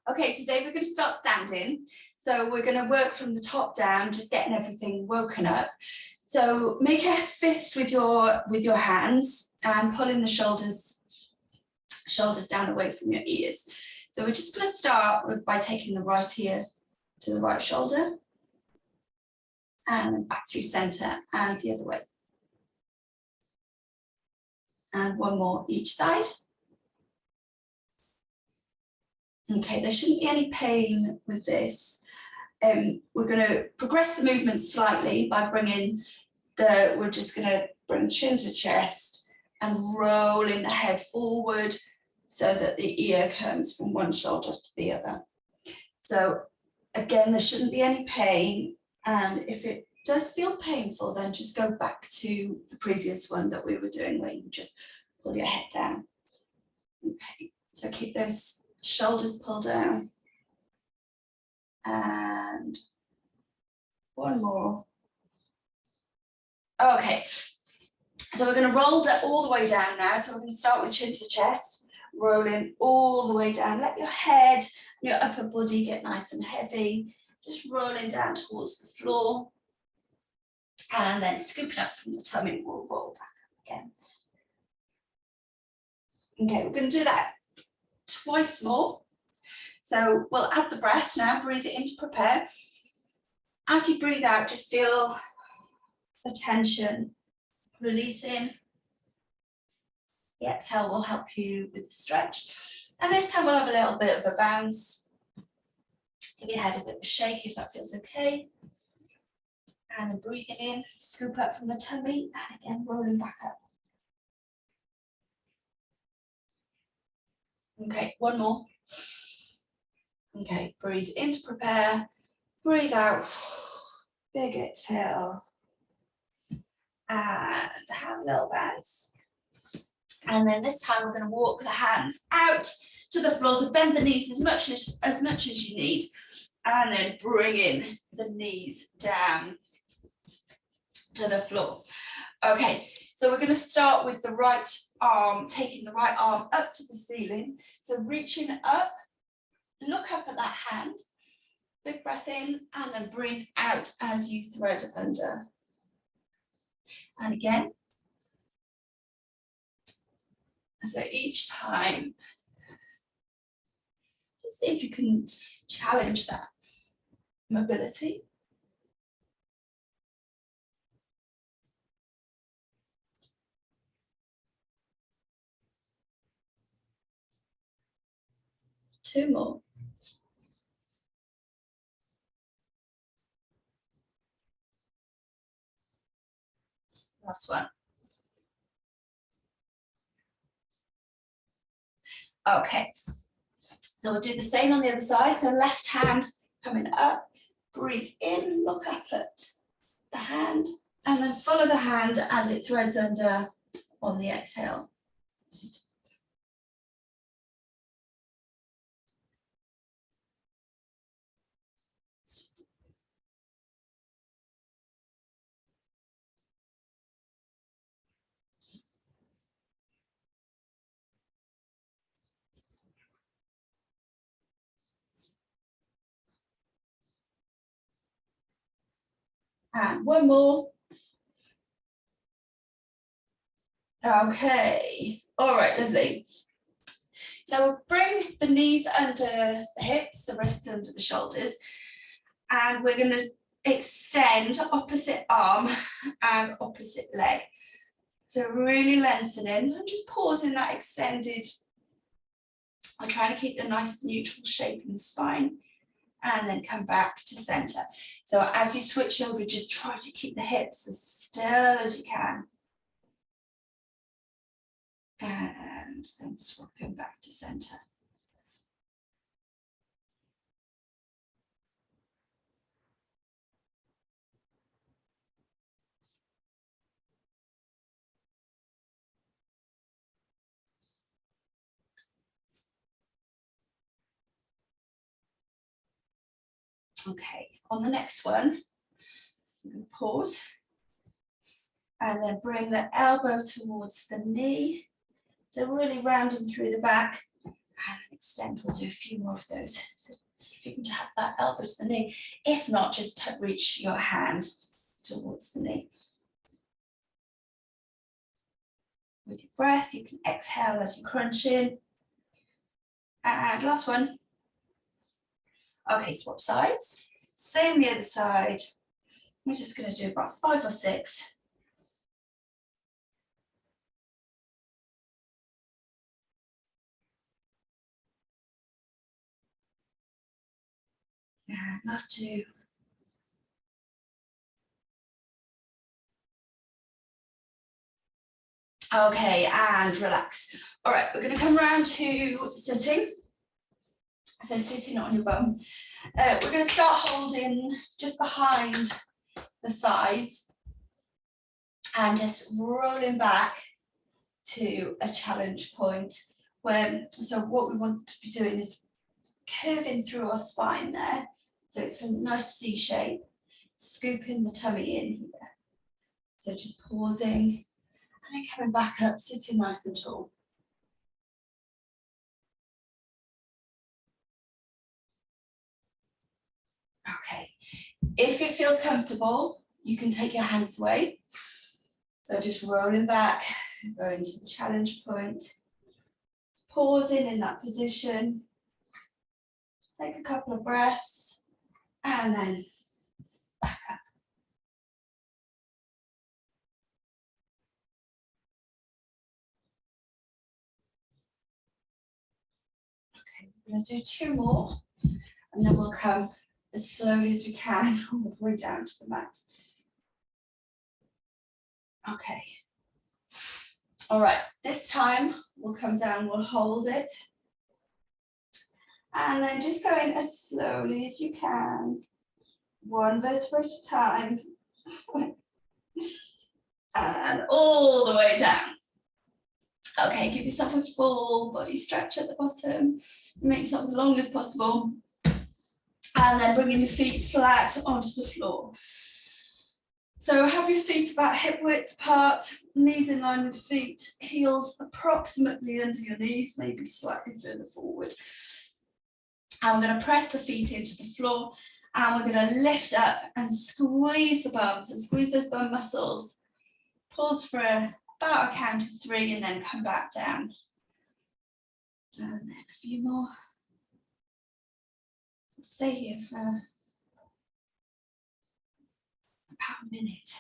Okay, today we're going to start standing. So we're going to work from the top down, just getting everything woken up. So make a fist with your hands and pulling the shoulders down away from your ears. So we're just going to start by taking the right ear to the right shoulder and back through center and the other way. And one more each side. Okay, there shouldn't be any pain with this. We're going to progress the movement slightly by we're just going to bring chin to chest and rolling the head forward so that the ear comes from one shoulder to the other. So again, there shouldn't be any pain. And if it does feel painful, then just go back to the previous one that we were doing where you just pull your head down. Okay, so keep those shoulders pulled down. And one more. Okay, so we're going to roll that all the way down now. So we're going to start with chin to chest, rolling all the way down. Let your head and your upper body get nice and heavy, just rolling down towards the floor. And then scoop it up from the tummy, we'll roll back up again. Okay, we're going to do that twice more. So we'll add the breath now, breathe it in to prepare. As you breathe out, just feel the tension releasing. The exhale will help you with the stretch. And this time we'll have a little bit of a bounce. Give your head a bit of a shake if that feels okay. And then breathing in, scoop up from the tummy, and again rolling back up. Okay, one more. Okay, breathe in to prepare, breathe out, big exhale, and have a little bounce. And then this time we're going to walk the hands out to the floor, so bend the knees as much as you need, and then bring in the knees down to the floor. Okay, so we're going to start with the right arm, taking the right arm up to the ceiling. So reaching up, look up at that hand, big breath in, and then breathe out as you thread under. And again. So each time, just see if you can challenge that mobility. Two more. Last one. Okay, so we'll do the same on the other side. So left hand coming up, breathe in, look up at the hand, and then follow the hand as it threads under on the exhale. And one more. Okay, all right, lovely. So we'll bring the knees under the hips, the wrists under the shoulders, and we're going to extend opposite arm and opposite leg. So really lengthening and just pausing that extended. I'm trying to keep the nice neutral shape in the spine. And then come back to center. So as you switch over, just try to keep the hips as still as you can. And then swapping back to center. Okay, on the next one, I'm going to pause and then bring the elbow towards the knee. So really rounding through the back and extend. We'll do a few more of those. So see if you can tap that elbow to the knee. If not, just reach your hand towards the knee. With your breath, you can exhale as you crunch in. And last one. Okay, swap sides. Same the other side. We're just going to do about 5 or 6. And last 2. Okay, and relax. All right, we're going to come around to sitting. So sitting on your bum. We're going to start holding just behind the thighs and just rolling back to a challenge point. So what we want to be doing is curving through our spine there. So it's a nice C shape, scooping the tummy in here. So just pausing and then coming back up, sitting nice and tall. Okay, if it feels comfortable, you can take your hands away. So just rolling back, going to the challenge point, pausing in that position. Take a couple of breaths and then back up. Okay, we're going to do 2 more and then we'll come as slowly as we can all the way down to the mat. Okay. All right, this time we'll come down, we'll hold it. And then just going as slowly as you can, 1 vertebra at a time. And all the way down. Okay, give yourself a full body stretch at the bottom. Make yourself as long as possible. And then bringing your feet flat onto the floor. So have your feet about hip width apart, knees in line with feet, heels approximately under your knees, maybe slightly further forward. And we're going to press the feet into the floor and we're going to lift up and squeeze the bum. So squeeze those bum muscles. Pause for about a count of 3 and then come back down. And then a few more. So stay here for about a minute.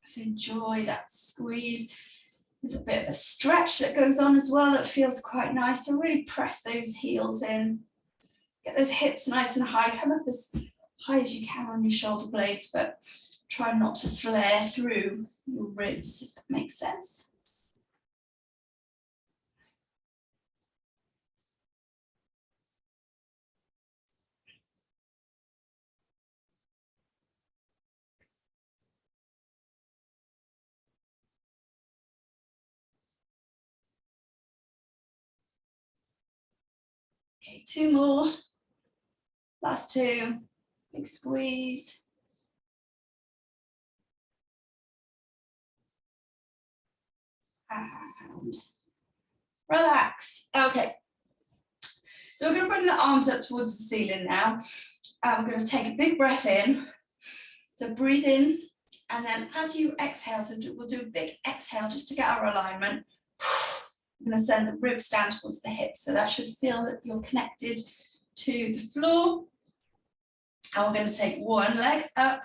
So enjoy that squeeze. There's a bit of a stretch that goes on as well that feels quite nice. So really press those heels in. Get those hips nice and high. Come up as high as you can on your shoulder blades, but try not to flare through your ribs, if that makes sense. Okay, 2 more. Last 2. Big squeeze. And relax. Okay. So we're going to bring the arms up towards the ceiling now. And we're going to take a big breath in. So breathe in. And then as you exhale, so we'll do a big exhale just to get our alignment. I'm going to send the ribs down towards the hips. So that should feel that you're connected to the floor. And we're going to take 1 leg up,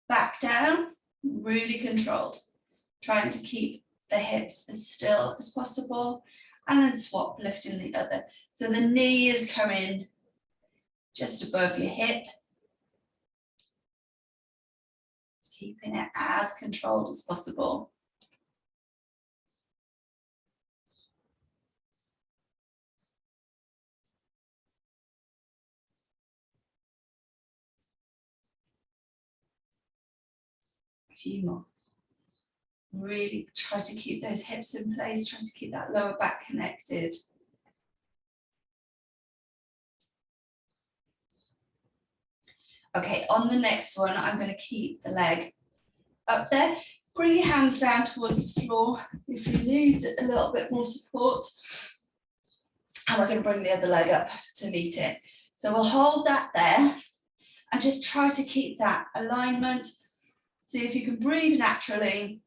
back down, really controlled. Trying to keep the hips as still as possible. And then swap, lifting the other. So the knee is coming just above your hip. Keeping it as controlled as possible. A few more. Really try to keep those hips in place, try to keep that lower back connected. Okay, on the next one, I'm going to keep the leg up there. bring your hands down towards the floor if you need a little bit more support. And we're going to bring the other leg up to meet it. So we'll hold that there and just try to keep that alignment. See if you can breathe naturally.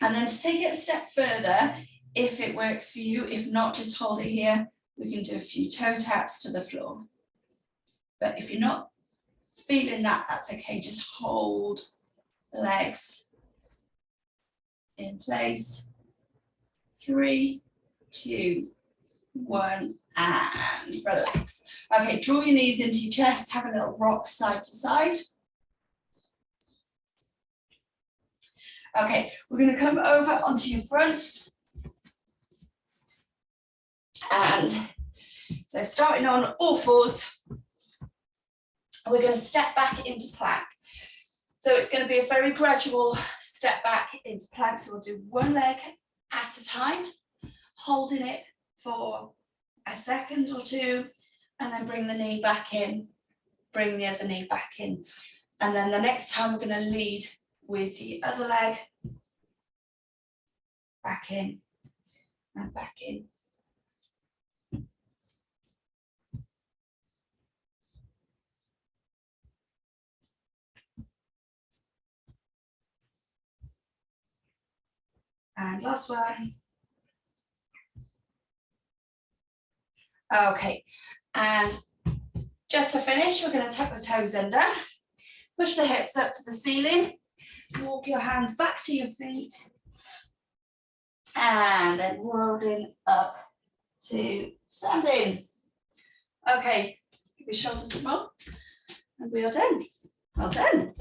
And then to take it a step further, if it works for you, if not, just hold it here. We can do a few toe taps to the floor. But if you're not feeling that, that's okay. Just hold the legs in place. 3, 2, 1, and relax. Okay, draw your knees into your chest, have a little rock side to side. Okay, we're going to come over onto your front. And so starting on all fours, we're going to step back into plank. So it's going to be a very gradual step back into plank. So we'll do one leg at a time, holding it for a second or two, and then bring the knee back in, bring the other knee back in. And then the next time we're going to lead with the other leg, back in and back in. And last one. Okay, and just to finish, we're going to tuck the toes under, push the hips up to the ceiling, walk your hands back to your feet, and then rolling up to standing. Okay, give your shoulders a roll, and we are done. Well done.